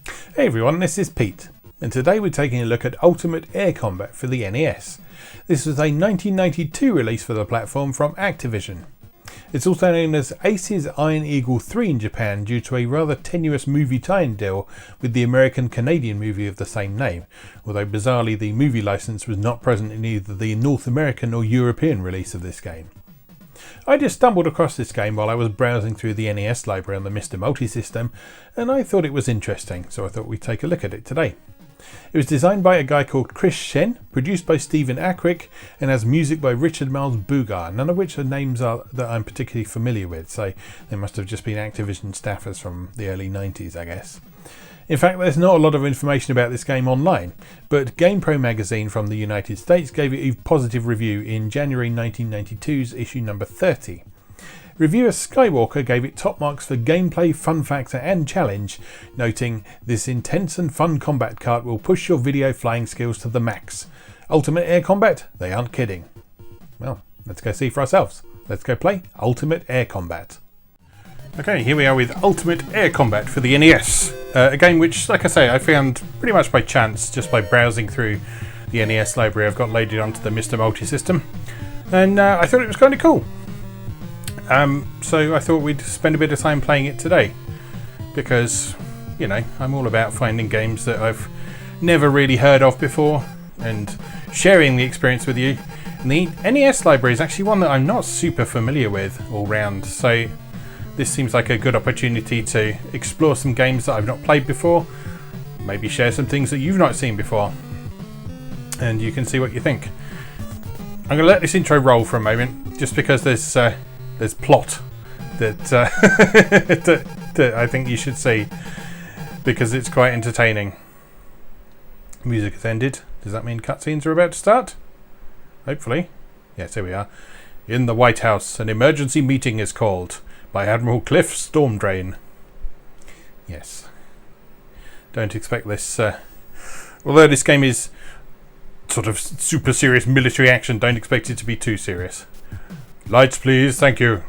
Hey everyone, this is Pete, and today we're taking a look at Ultimate Air Combat for the NES. This was a 1992 release for the platform from Activision. It's also known as Ace's Iron Eagle 3 in Japan due to a rather tenuous movie tie-in deal with the American-Canadian movie of the same name, although bizarrely the movie license was not present in either the North American or European release of this game. I just stumbled across this game while I was browsing through the NES library on the Mr. Multi system, and I thought it was interesting, so I thought we'd take a look at it today. It was designed by a guy called Chris Shen, produced by Stephen Ackrick, and has music by Richard Miles Boogar, none of which are names that I'm particularly familiar with, so they must have just been Activision staffers from the early 90s, I guess. In fact, there's not a lot of information about this game online, but GamePro magazine from the United States gave it a positive review in January 1992's issue number 30. Reviewer Skywalker gave it top marks for gameplay, fun factor and challenge, noting, "This intense and fun combat kart will push your video flying skills to the max. Ultimate Air Combat? They aren't kidding." Well, let's go see for ourselves. Let's go play Ultimate Air Combat. Okay, here we are with Ultimate Air Combat for the NES. A game which, like I say, I found pretty much by chance, just by browsing through the NES library I've got loaded onto the Mr. Multi system. And I thought it was kind of cool. So I thought we'd spend a bit of time playing it today. Because, you know, I'm all about finding games that I've never really heard of before and sharing the experience with you. And the NES library is actually one that I'm not super familiar with all round. So this seems like a good opportunity to explore some games that I've not played before, maybe share some things that you've not seen before, and you can see what you think. I'm going to let this intro roll for a moment, just because there's plot that, that I think you should see, because it's quite entertaining. Music has ended. Does that mean cutscenes are about to start? Hopefully. Yes, here we are. In the White House, an emergency meeting is called by Admiral Cliff Stormdrain. Yes. Don't expect this, although this game is sort of super serious military action, don't expect it to be too serious. Lights please, thank you.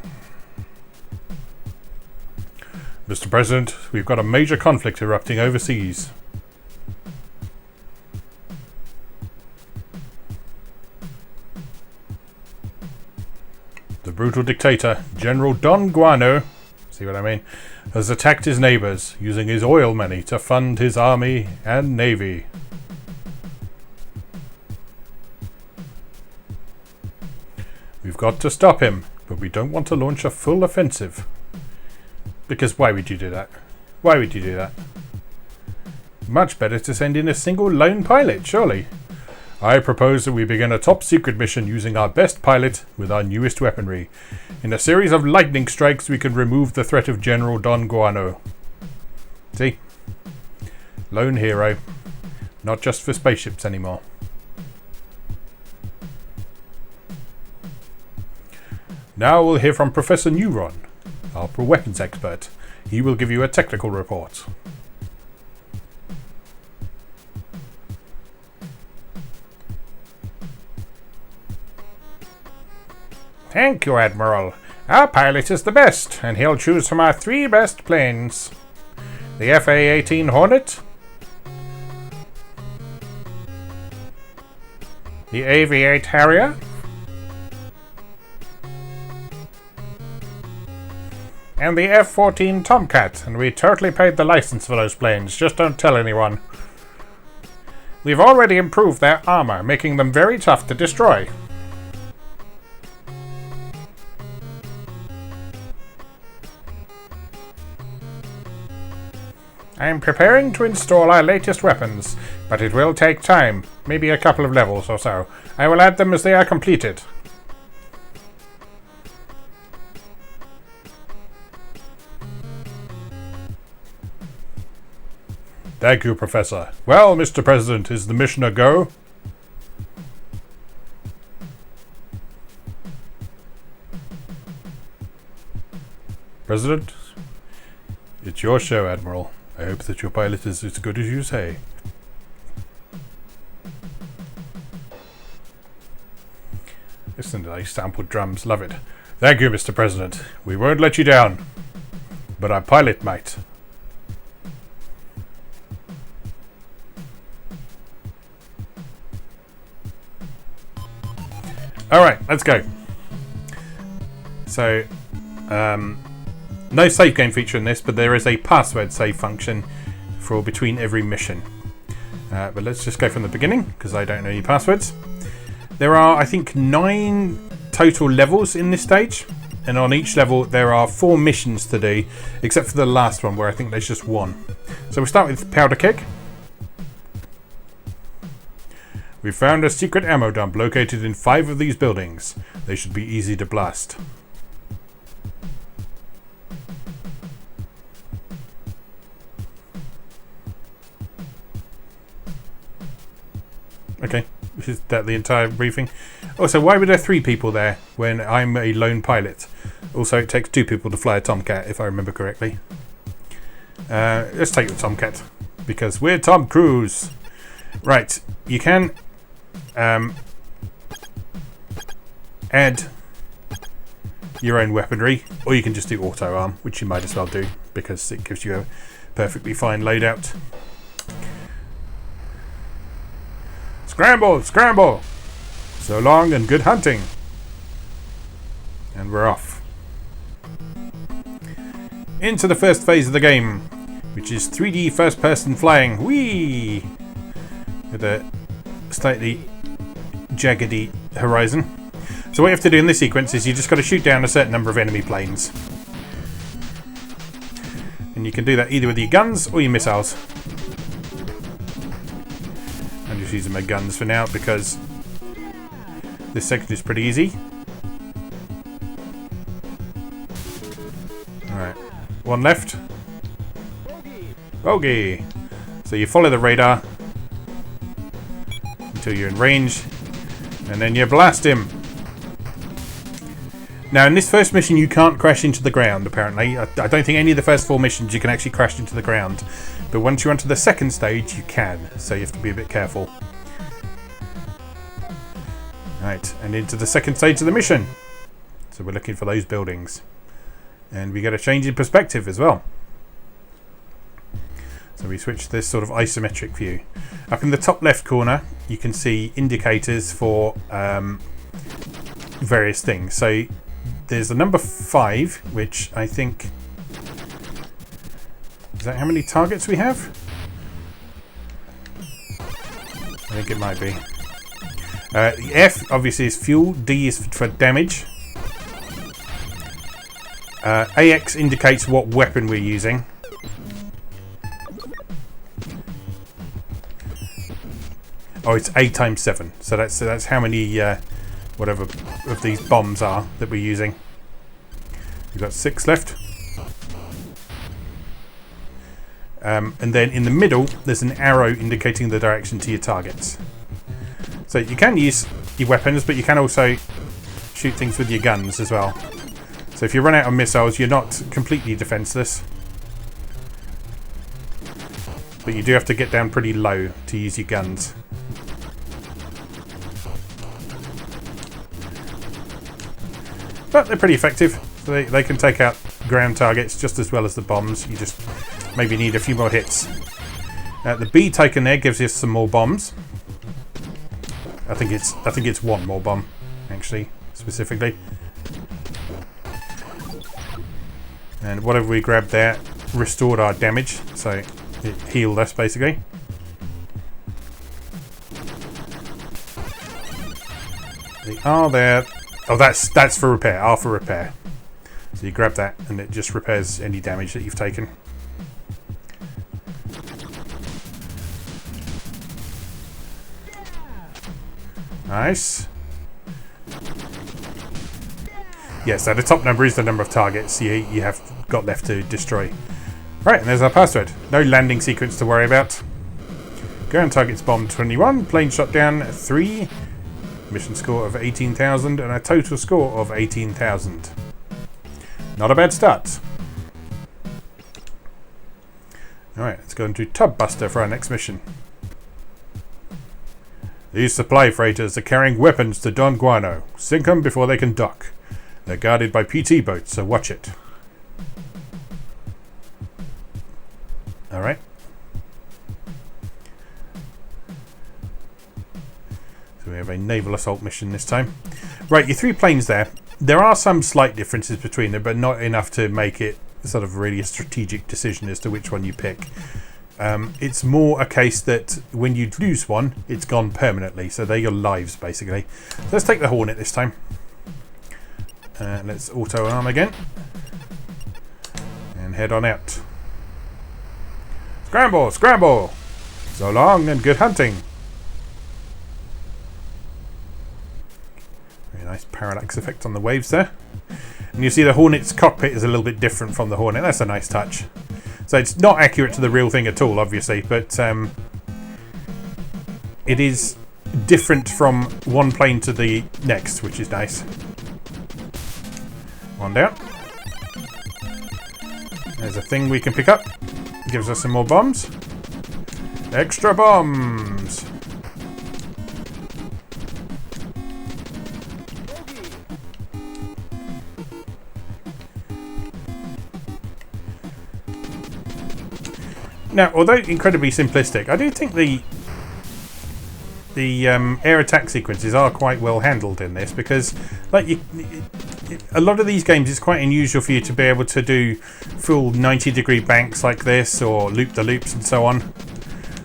Mr. President, we've got a major conflict erupting overseas. The brutal dictator, General Don Guano, see what I mean, has attacked his neighbours, using his oil money to fund his army and navy. We've got to stop him, but we don't want to launch a full offensive. Because why would you do that? Why would you do that? Much better to send in a single lone pilot, surely. I propose that we begin a top-secret mission using our best pilot with our newest weaponry. In a series of lightning strikes, we can remove the threat of General Don Guano. See? Lone hero. Not just for spaceships anymore. Now we'll hear from Professor Neuron, our weapons expert. He will give you a technical report. Thank you, Admiral. Our pilot is the best, and he'll choose from our 3 best planes. The FA-18 Hornet, the AV-8 Harrier, and the F-14 Tomcat, and we totally paid the license for those planes, just don't tell anyone. We've already improved their armor, making them very tough to destroy. I am preparing to install our latest weapons, but it will take time, maybe a couple of levels or so. I will add them as they are completed. Thank you, Professor. Well, Mr. President, is the mission a go? President, it's your show, Admiral. I hope that your pilot is as good as you say. Listen to those sampled drums, love it. Thank you, Mr. President. We won't let you down. But our pilot might. Alright, let's go. So, no save game feature in this, but there is a password save function for between every mission. But let's just go from the beginning, because I don't know any passwords. There are, I think, 9 total levels in this stage. And on each level, there are 4 missions to do, except for the last one, where I think there's just 1. So we'll start with Powder Keg. We found a secret ammo dump located in 5 of these buildings. They should be easy to blast. Okay, is that the entire briefing? Also, why were there 3 people there when I'm a lone pilot? Also, it takes 2 people to fly a Tomcat, if I remember correctly. Let's take the Tomcat, because we're Tom Cruise. Right, you can add your own weaponry, or you can just do auto arm, which you might as well do, because it gives you a perfectly fine loadout. Scramble! Scramble! So long and good hunting. And we're off. Into the first phase of the game, which is 3D first-person flying. Whee! With a slightly jaggedy horizon. So what you have to do in this sequence is you just got to shoot down a certain number of enemy planes. And you can do that either with your guns or your missiles. I'm just using my guns for now because this section is pretty easy. Alright, 1 left. Bogey! So you follow the radar until you're in range, and then you blast him. Now in this first mission you can't crash into the ground, apparently. I don't think any of the first 4 missions you can actually crash into the ground. But once you're onto the second stage you can, so you have to be a bit careful. Right, and into the second stage of the mission. So we're looking for those buildings. And we get a change in perspective as well. So we switch to this sort of isometric view. Up in the top left corner you can see indicators for various things. So there's the number 5, which I think... Is that how many targets we have? I think it might be. The F obviously is fuel, D is for damage. AX indicates what weapon we're using. Oh, it's A times 7. So that's how many whatever of these bombs are that we're using. We've got 6 left. And then in the middle there's an arrow indicating the direction to your targets. So you can use your weapons, but you can also shoot things with your guns as well. So if you run out of missiles, you're not completely defenseless. But you do have to get down pretty low to use your guns. But they're pretty effective. So they can take out ground targets just as well as the bombs. You just maybe need a few more hits. The B taken there gives us some more bombs. I think it's 1 more bomb, actually, specifically. And whatever we grabbed there restored our damage, so it healed us basically. The R there. Oh, that's for repair. R for repair. So you grab that, and it just repairs any damage that you've taken. Nice. Yes, so the top number is the number of targets you have got left to destroy. Right, and there's our password. No landing sequence to worry about. Ground targets bombed 21, plane shot down 3, mission score of 18,000, and a total score of 18,000. Not a bad start. Alright, let's go into Tub Buster for our next mission. These supply freighters are carrying weapons to Don Guano. Sink them before they can dock. They're guarded by PT boats, so watch it. Alright. So we have a naval assault mission this time. Right, your 3 planes there. There are some slight differences between them, but not enough to make it sort of really a strategic decision as to which one you pick. It's more a case that when you lose one, it's gone permanently. So they're your lives, basically. So let's take the Hornet this time. Let's auto-arm again. And head on out. Scramble! Scramble! So long and good hunting. Very nice parallax effect on the waves there. And you see the Hornet's cockpit is a little bit different from the Hornet. That's a nice touch. So it's not accurate to the real thing at all, obviously, but it is different from one plane to the next, which is nice. One down. There's a thing we can pick up. Gives us some more bombs. Extra bombs! Now, although incredibly simplistic, I do think the air attack sequences are quite well handled in this, because like a lot of these games, it's quite unusual for you to be able to do full 90-degree banks like this, or loop the loops and so on.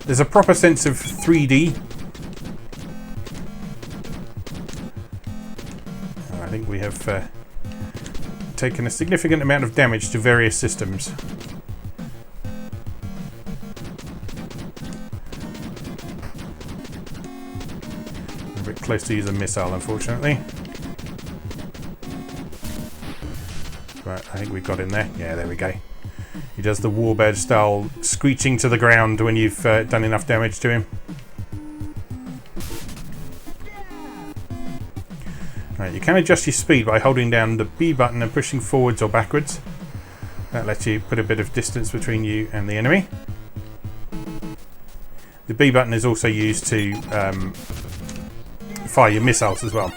There's a proper sense of 3D. I think we have taken a significant amount of damage to various systems. A bit close to use a missile, unfortunately. But I think we've got in there. Yeah, there we go. He does the warbird style screeching to the ground when you've done enough damage to him. Right, you can adjust your speed by holding down the B button and pushing forwards or backwards. That lets you put a bit of distance between you and the enemy. The B button is also used to fire your missiles as well.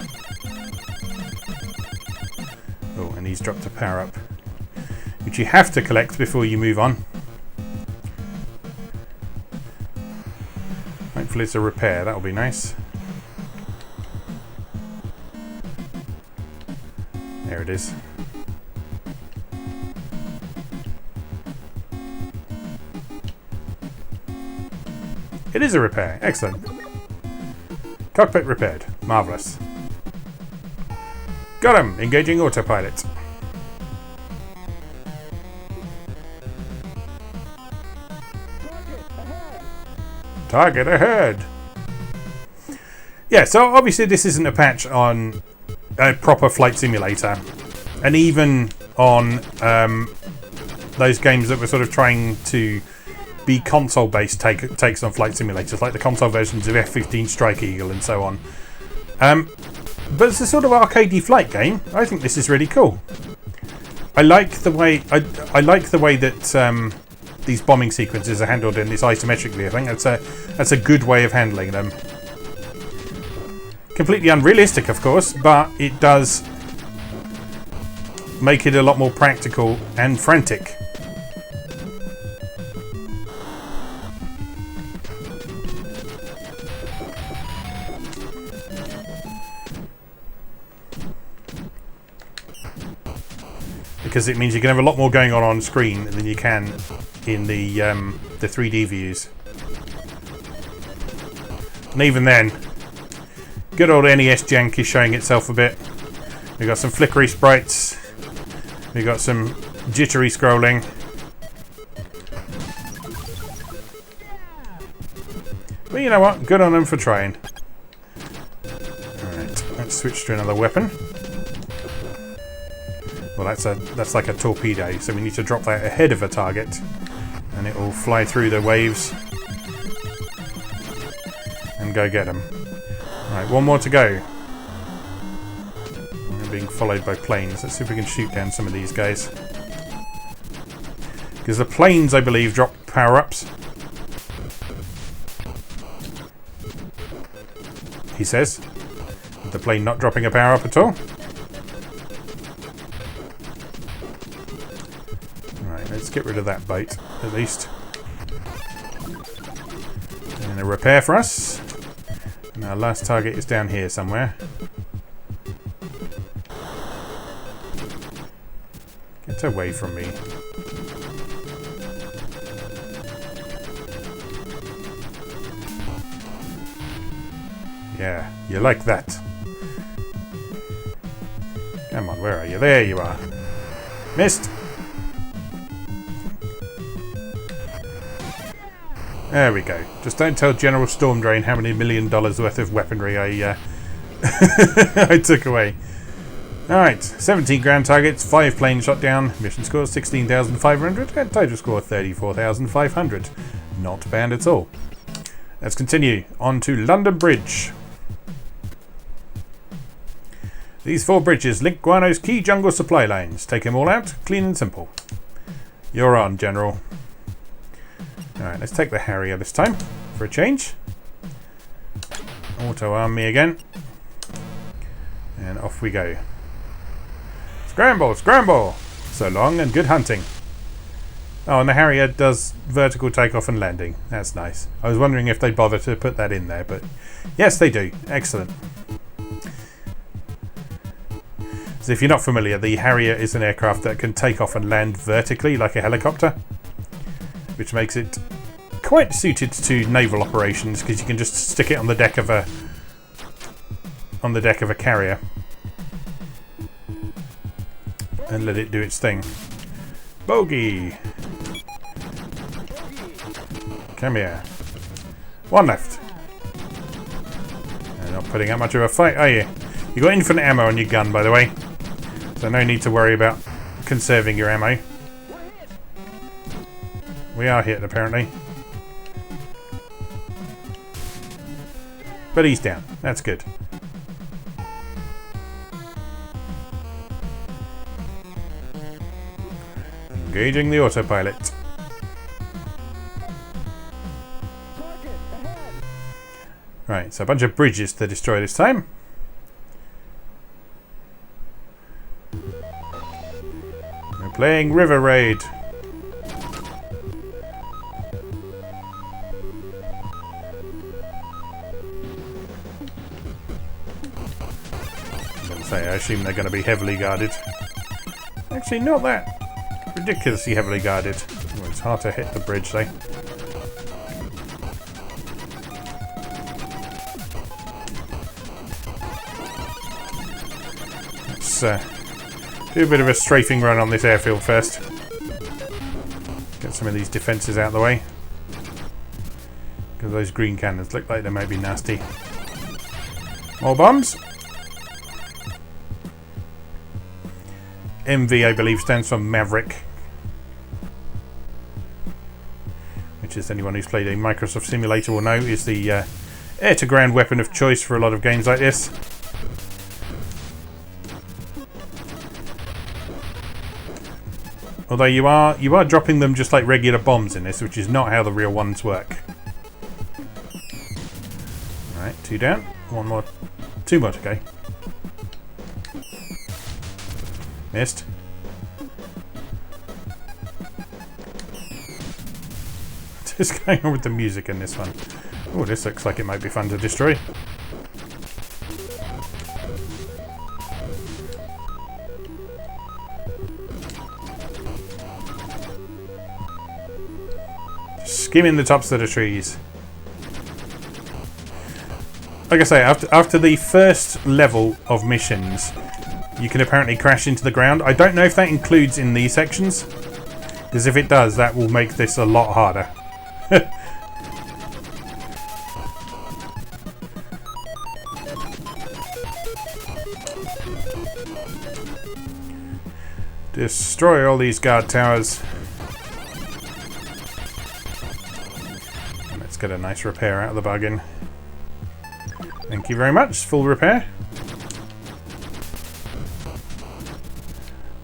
Oh, and he's dropped a power up, which you have to collect before you move on. Hopefully it's a repair, that'll be nice. There it is. It is a repair, excellent. Cockpit repaired, marvellous. Got him! Engaging autopilot. Target ahead! Yeah, so obviously this isn't a patch on a proper flight simulator. And even on those games that were sort of trying to be console-based takes on flight simulators, like the console versions of F-15 Strike Eagle and so on. But it's a sort of arcadey flight game. I think this is really cool. I like the way I like the way that these bombing sequences are handled in this isometrically. I think that's a good way of handling them. Completely unrealistic, of course, but it does make it a lot more practical and frantic. Because it means you can have a lot more going on screen than you can in the 3D views. And even then, good old NES jank is showing itself a bit. We've got some flickery sprites. We've got some jittery scrolling. But you know what? Good on them for trying. Alright, let's switch to another weapon. Well, that's like a torpedo, so we need to drop that ahead of a target, and it will fly through the waves and go get them. Right, one more to go. We're being followed by planes. Let's see if we can shoot down some of these guys. Because the planes, I believe, drop power-ups. He says. With the plane not dropping a power-up at all. Let's get rid of that boat, at least. And a repair for us. And our last target is down here somewhere. Get away from me. Yeah, you like that. Come on, where are you? There you are. Missed! There we go. Just don't tell General Stormdrain how many $1 million worth of weaponry I I took away. Alright, 17 ground targets, 5 planes shot down, mission score 16,500, and total score 34,500. Not bad at all. Let's continue on to London Bridge. These 4 bridges link Guano's key jungle supply lines. Take them all out, clean and simple. You're on, General. Alright, let's take the Harrier this time, for a change. Auto-arm me again. And off we go. Scramble, scramble! So long and good hunting. Oh, and the Harrier does vertical takeoff and landing. That's nice. I was wondering if they'd bother to put that in there, but yes, they do. Excellent. So if you're not familiar, the Harrier is an aircraft that can take off and land vertically like a helicopter, which makes it quite suited to naval operations because you can just stick it on the deck of a carrier and let it do its thing. Bogey! Come here. One left. You're not putting up much of a fight, are you? You got infinite ammo on your gun, by the way, so no need to worry about conserving your ammo. We are hit, apparently. But he's down. That's good. Engaging the autopilot. Right, so a bunch of bridges to destroy this time. We're playing River Raid. I assume they're going to be heavily guarded. Actually, not that ridiculously heavily guarded. Oh, it's hard to hit the bridge, though. Let's do a bit of a strafing run on this airfield first. Get some of these defences out of the way. Because those green cannons look like they may be nasty. More bombs. MV, I believe, stands for Maverick, which, as anyone who's played a Microsoft simulator will know, is the air-to-ground weapon of choice for a lot of games like this. Although you are dropping them just like regular bombs in this, which is not how the real ones work. Alright, 2 down, 1 more, 2 more to go. Missed. Just going on with the music in this one. Oh, this looks like it might be fun to destroy. Just skimming the tops of the trees. Like I say, after the first level of missions, you can apparently crash into the ground. I don't know if that includes in these sections, because if it does, that will make this a lot harder. Destroy all these guard towers. And let's get a nice repair out of the bargain. Thank you very much. Full repair.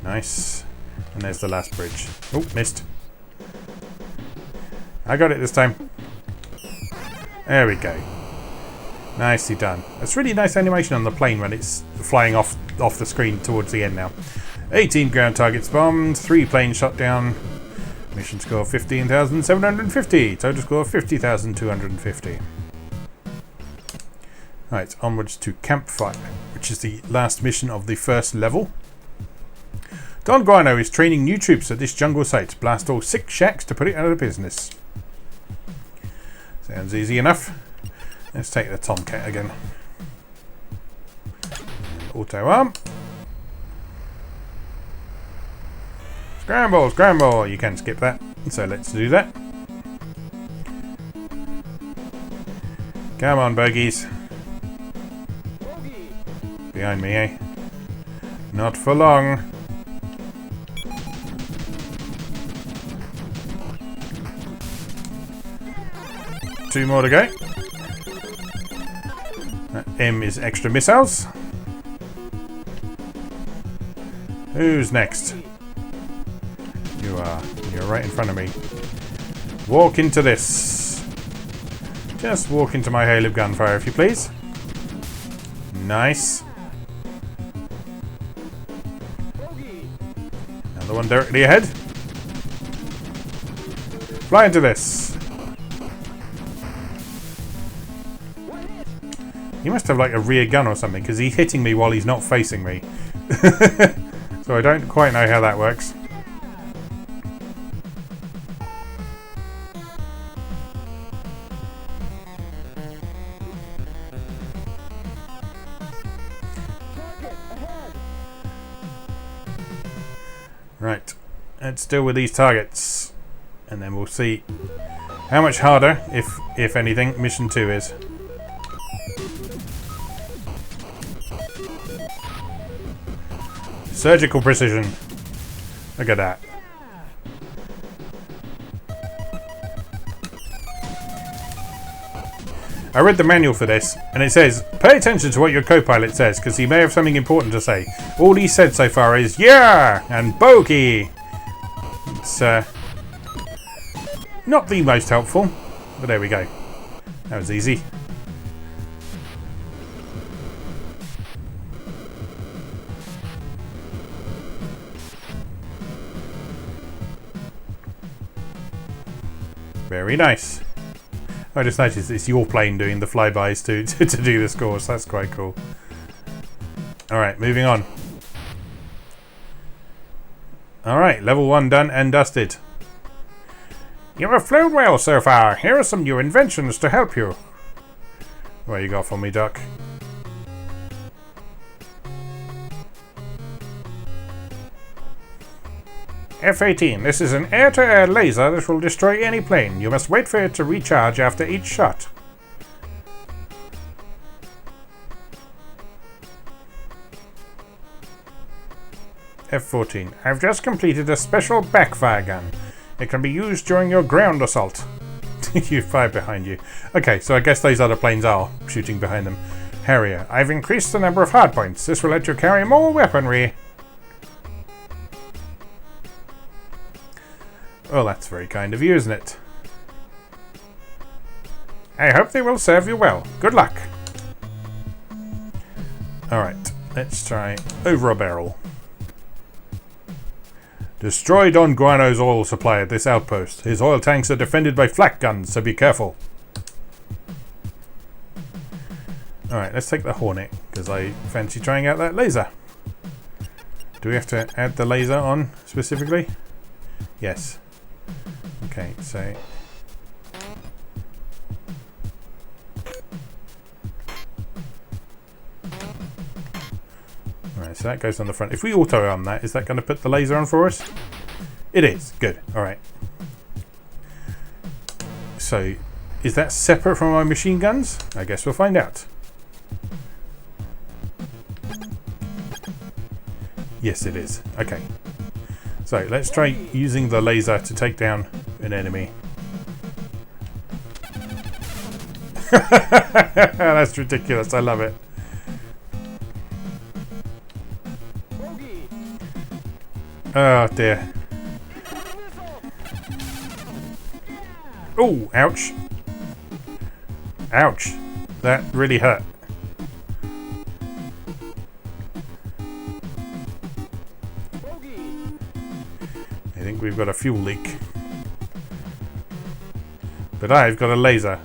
Nice. And there's the last bridge. Oh, missed. I got it this time. There we go. Nicely done. It's really nice animation on the plane when it's flying off the screen towards the end now. 18 ground targets bombed, 3 planes shot down. Mission score 15,750. Total score 50,250. Right, onwards to Campfire, which is the last mission of the first level. Don Guano is training new troops at this jungle site. Blast all 6 shacks to put it out of business. Sounds easy enough. Let's take the Tomcat again. Auto arm. Scramble, scramble. You can skip that. So let's do that. Come on, bogies. Behind me, eh? Not for long. Two more to go. M is extra missiles. Who's next? You are. You're right in front of me. Walk into this. Just walk into my hail of gunfire, if you please. Nice. Another one directly ahead. Fly into this. He must have like a rear gun or something, because he's hitting me while he's not facing me. So I don't quite know how that works. Right, let's deal with these targets, and then we'll see how much harder, if anything, mission 2 is. Surgical precision. Look at that. I read the manual for this, and it says, pay attention to what your co-pilot says, because he may have something important to say. All he said so far is, yeah, and bogey. It's not the most helpful, but there we go. That was easy. Very nice. I just noticed it's your plane doing the flybys to do this course. That's quite cool. Alright, moving on. Alright, level 1 done and dusted. You have flown well so far. Here are some new inventions to help you. What you got for me, Duck? F-18. This is an air-to-air laser that will destroy any plane. You must wait for it to recharge after each shot. F-14. I've just completed a special backfire gun. It can be used during your ground assault. You fire behind you. Okay, so I guess those other planes are shooting behind them. Harrier. I've increased the number of hardpoints. This will let you carry more weaponry. Well, that's very kind of you, isn't it? I hope they will serve you well. Good luck. Alright, let's try over a barrel. Destroy Don Guano's oil supply at this outpost. His oil tanks are defended by flak guns, so be careful. Alright, let's take the Hornet, because I fancy trying out that laser. Do we have to add the laser on specifically? Yes. Okay, so alright, so that goes on the front. If we auto arm that, is that going to put the laser on for us? It is. Good. Alright. So, is that separate from my machine guns? I guess we'll find out. Yes, it is. Okay. So, let's try using the laser to take down an enemy. That's ridiculous. I love it. Oh, dear. Oh, ouch. Ouch. That really hurt. I think we've got a fuel leak. But I've got a laser.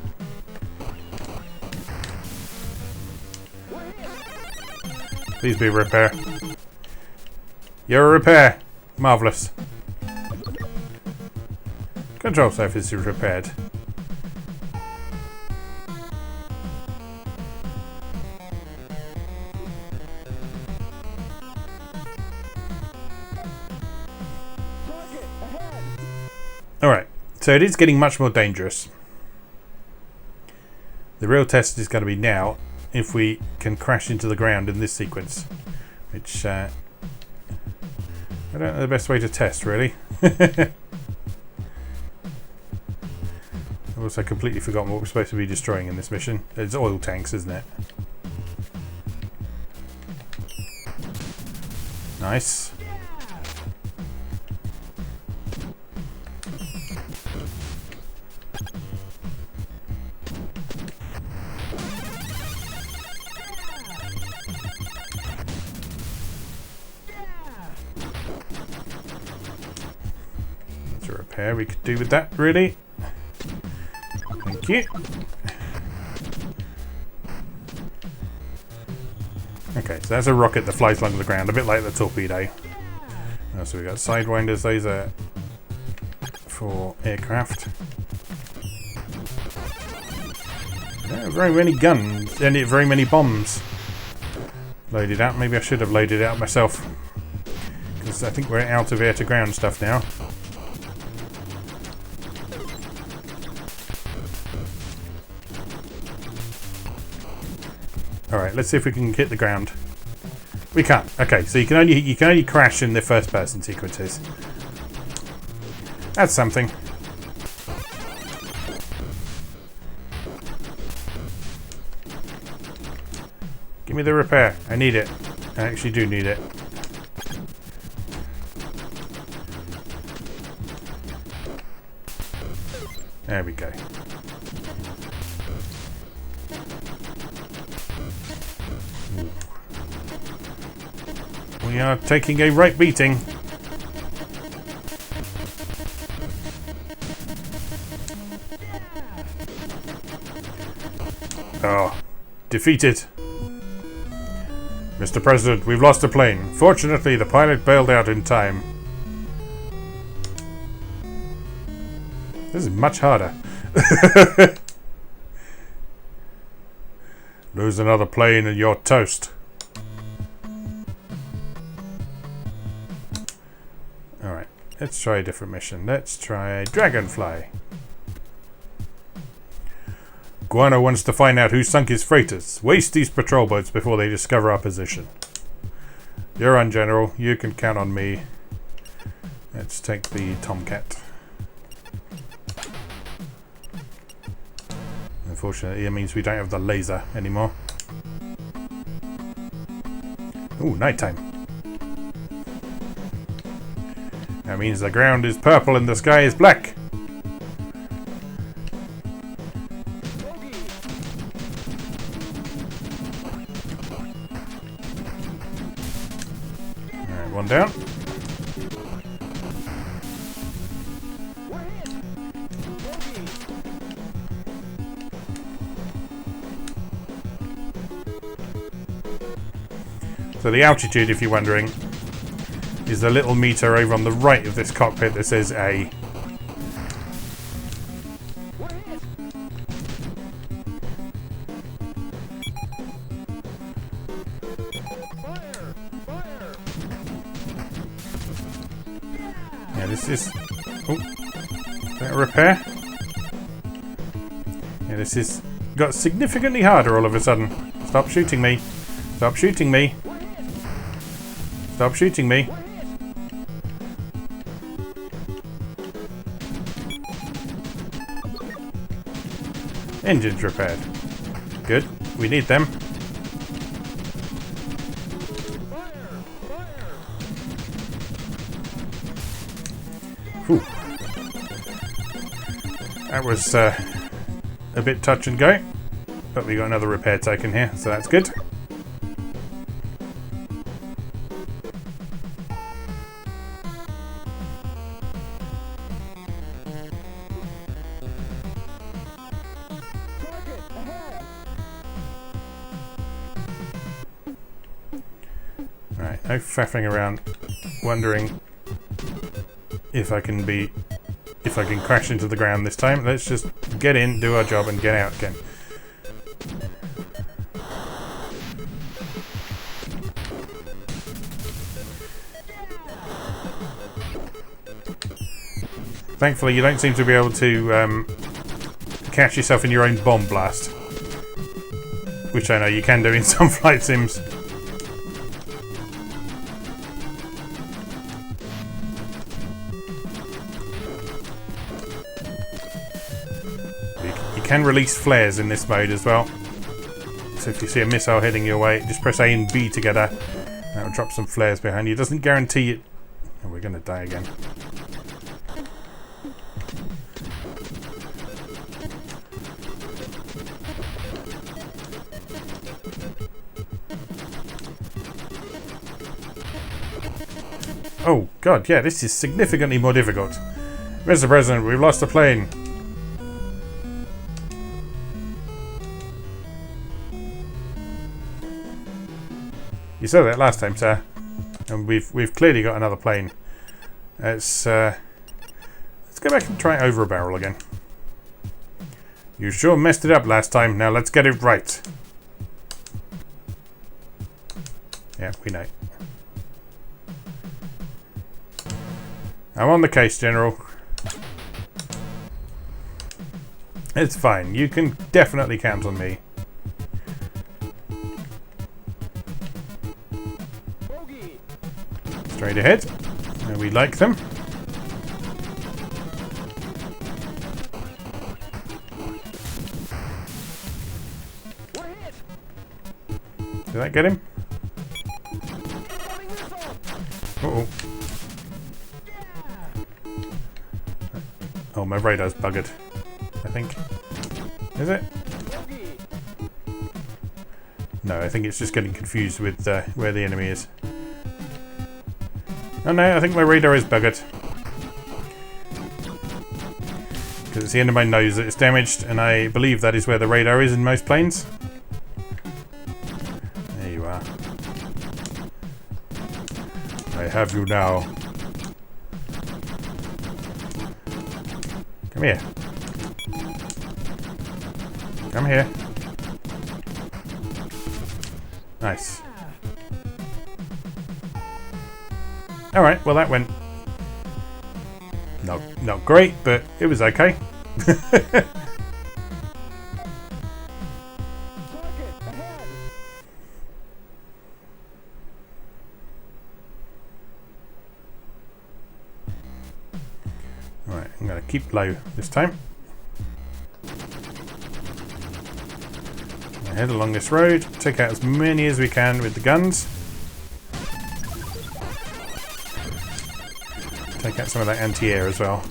Please be a repair. You're a repair. Marvellous. Control surface is repaired. Alright, so it is getting much more dangerous. The real test is going to be now if we can crash into the ground in this sequence, which I don't know the best way to test, really. I've also completely forgotten what we're supposed to be destroying in this mission. It's oil tanks, isn't it? Nice. That's a repair we could do with that, really. Thank you. Okay, so that's a rocket that flies along the ground, a bit like the torpedo. So we've got sidewinders, those are for aircraft. Very many guns, and very many bombs loaded out. Maybe I should have loaded it out myself, because I think we're out of air-to-ground stuff now. Alright, let's see if we can hit the ground. We can't. Okay, so you can only crash in the first person sequences. That's something. Give me the repair. I need it. I actually do need it. There we go. We are taking a right beating. Oh, defeated. Mr. President, we've lost a plane. Fortunately, the pilot bailed out in time. This is much harder. Lose another plane and you're toast. Alright, let's try a different mission. Let's try Dragonfly. Guano wants to find out who sunk his freighters. Waste these patrol boats before they discover our position. You're on, General. You can count on me. Let's take the Tomcat. Unfortunately, it means we don't have the laser anymore. Ooh, nighttime. That means the ground is purple and the sky is black. Alright, one down. So the altitude, if you're wondering, is the little meter over on the right of this cockpit that says A. Yeah, this is... Oh, is that a repair? Yeah, this is got significantly harder all of a sudden. Stop shooting me. Stop shooting me. Stop shooting me. Engines repaired. Good. We need them. Whew. That was a bit touch and go. But we got another repair token here, so that's good. Right, no faffing around, wondering if I can crash into the ground this time. Let's just get in, do our job, and get out again. Thankfully, you don't seem to be able to catch yourself in your own bomb blast, which I know you can do in some flight sims. You can release flares in this mode as well. So if you see a missile heading your way, just press A and B together. That will drop some flares behind you. It doesn't guarantee it. Oh, we're going to die again. Oh god, yeah, this is significantly more difficult. Mr. President, we've lost a plane. You said that last time, sir. And we've clearly got another plane. Let's go back and try it over a barrel again. You sure messed it up last time. Now let's get it right. Yeah, we know. I'm on the case, General. It's fine. You can definitely count on me. Straight ahead. We like them. Did that get him? Uh-oh. Oh, my radar's buggered, I think. Is it? No, I think it's just getting confused with where the enemy is. Oh no, I think my radar is buggered. Because it's the end of my nose that it's damaged, and I believe that is where the radar is in most planes. There you are. I have you now. Come here. Come here. Nice. Alright, well that went not great, but it was okay. Alright, I'm going to keep low this time. Head along this road, take out as many as we can with the guns. Take out some of that anti-air as well.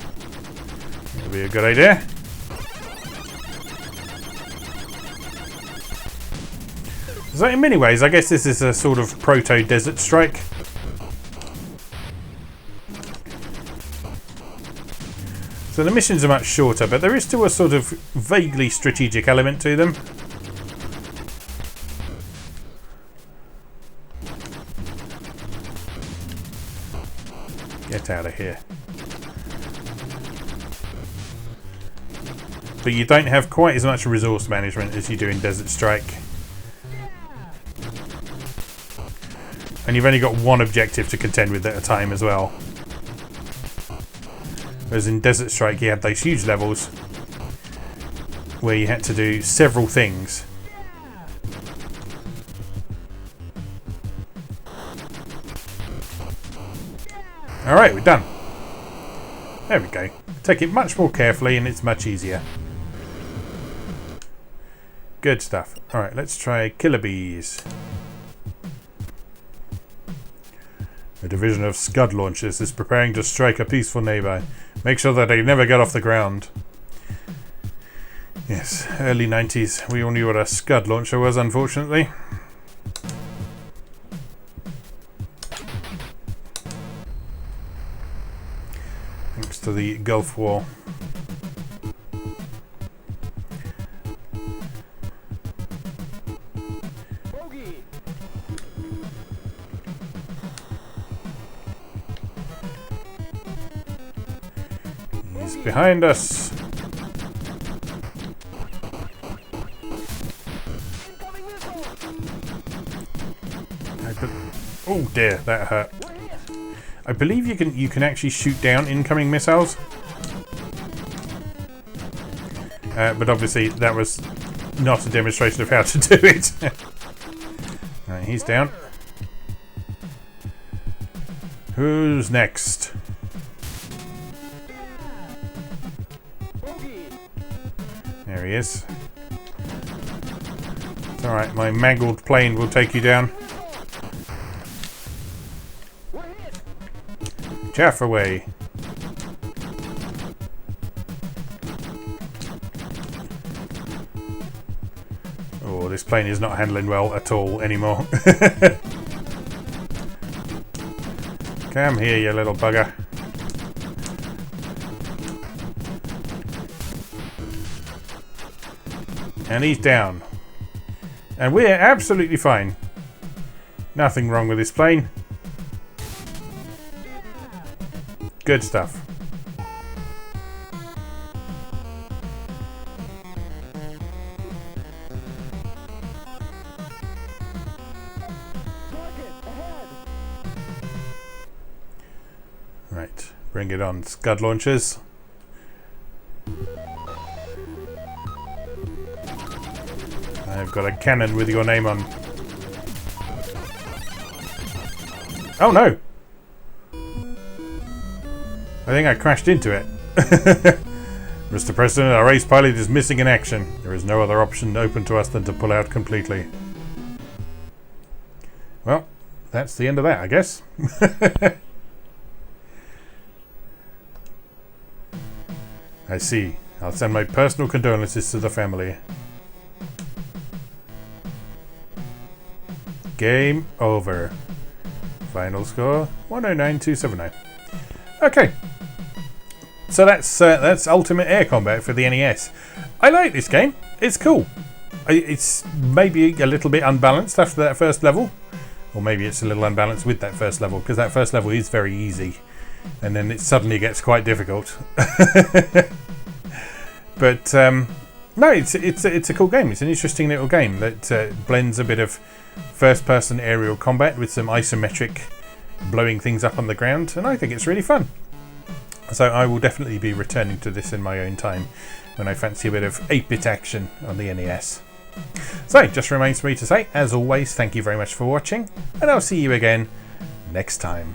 That'll be a good idea. So in many ways, I guess this is a sort of proto-desert strike. So the missions are much shorter, but there is still a sort of vaguely strategic element to them. Get out of here. But you don't have quite as much resource management as you do in Desert Strike. And you've only got one objective to contend with at a time as well. Whereas in Desert Strike you had those huge levels where you had to do several things. Alright, we're done. There we go. Take it much more carefully and it's much easier. Good stuff. Alright, let's try Killer Bees. A division of Scud launchers is preparing to strike a peaceful neighbour. Make sure that they never get off the ground. Yes, early 90s. We all knew what a Scud launcher was, unfortunately. Thanks to the Gulf War. He's behind us. Oh dear, that hurt. I believe you can actually shoot down incoming missiles. But obviously that was not a demonstration of how to do it. Right, he's down. Who's next? There he is. It's alright, my mangled plane will take you down. Chaff away. Oh, this plane is not handling well at all anymore. Come here, you little bugger. And he's down. And we're absolutely fine. Nothing wrong with this plane. Good stuff. Right, bring it on, Scud launchers. I've got a cannon with your name on. Oh no! I think I crashed into it. Mr. President, our ace pilot is missing in action. There is no other option open to us than to pull out completely. Well, that's the end of that, I guess. I see. I'll send my personal condolences to the family. Game over. Final score 109279. Okay. So that's Ultimate Air Combat for the NES. I like this game. It's cool. It's maybe a little bit unbalanced after that first level. Or maybe it's a little unbalanced with that first level, because that first level is very easy. And then it suddenly gets quite difficult. But no, it's a cool game. It's an interesting little game that blends a bit of first-person aerial combat with some isometric blowing things up on the ground, and I think it's really fun. So I will definitely be returning to this in my own time when I fancy a bit of 8-bit action on the NES. So just remains for me to say, as always, thank you very much for watching, and I'll see you again next time.